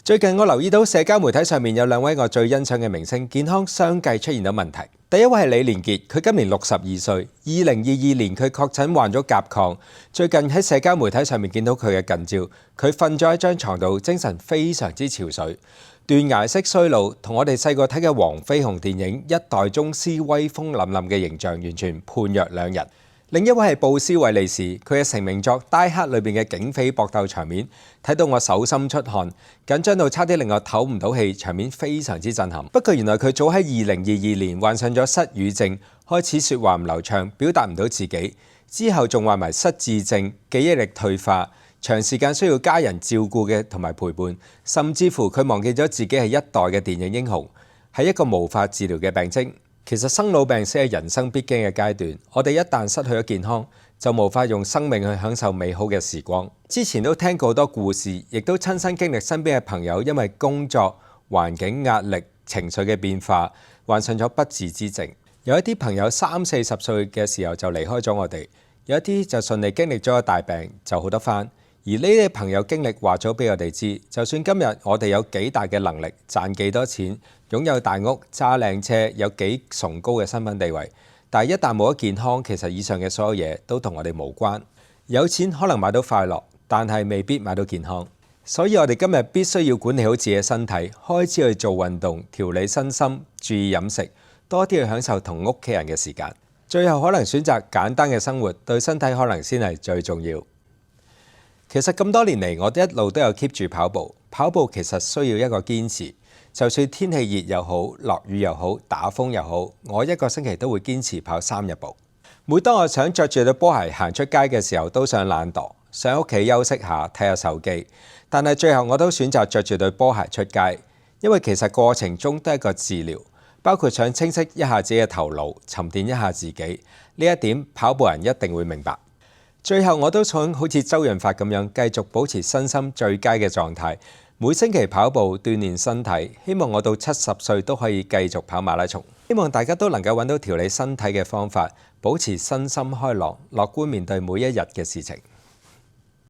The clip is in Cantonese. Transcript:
最近我留意到社交媒體上面有兩位我最欣賞嘅明星健康相繼出現到問題。第一位係李連杰，佢今年62歲，2022年佢確診患咗甲亢。最近喺社交媒體上面見到佢嘅近照，佢瞓咗喺張床度，精神非常之憔悴。斷崖式衰老，同我哋細個睇嘅黃飛鴻電影《一代宗師》威風凜凜嘅形象完全判若兩人。另一位係布斯韋利士，佢嘅成名作《Die Hard》裏邊嘅警匪搏鬥場面，睇到我手心出汗，緊張到差啲令我唞唔到氣，場面非常之震撼。不過原來佢早喺2022年患上咗失語症，開始説話唔流暢，表達唔到自己，之後仲患埋失智症、記憶力退化，長時間需要家人照顧嘅同埋陪伴，甚至乎佢忘記咗自己係一代嘅電影英雄，係一個無法治療嘅病徵。其實生老病死係人生必經嘅階段，我哋一旦失去咗健康，就無法用生命去享受美好嘅時光。之前都聽過好多故事，亦都親身經歷身邊嘅朋友因為工作、環境壓力、情緒嘅變化，患上咗不治之症。有一啲朋友30-40歲嘅時候就離開咗我哋，有一啲就順利經歷咗個大病就好得返。而呢啲朋友經歷話咗俾我哋知，就算今日我哋有幾大嘅能力，賺幾多錢，擁有大屋、揸靚車，有幾崇高嘅身份地位，但係一旦冇咗健康，其實以上嘅所有嘢都同我哋無關。有錢可能買到快樂，但係未必買到健康。所以我哋今日必須要管理好自己嘅身體，開始去做運動，調理身心，注意飲食，多啲去享受同屋企人嘅時間。最後可能選擇簡單嘅生活，對身體可能先係最重要。其實咁多年嚟，我一路都有 keep 住跑步。跑步其實需要一個堅持，就算天氣熱又好，落雨又好，打風又好，我一個星期都會堅持跑3日步。每當我想着住對波鞋行出街嘅時候，都想懶惰，想屋企休息下睇下手機。但係最後我都選擇着住對波鞋出街，因為其實過程中都係一個治療，包括想清晰一下自己嘅頭腦，沉澱一下自己。呢一點跑步人一定會明白。最後我都想好似周潤發咁樣，繼續保持身心最佳嘅狀態，每星期跑步鍛鍊身體，希望我到70歲都可以繼續跑馬拉松。希望大家都能夠揾到調理身體嘅方法，保持身心開朗，樂觀面對每一日嘅事情。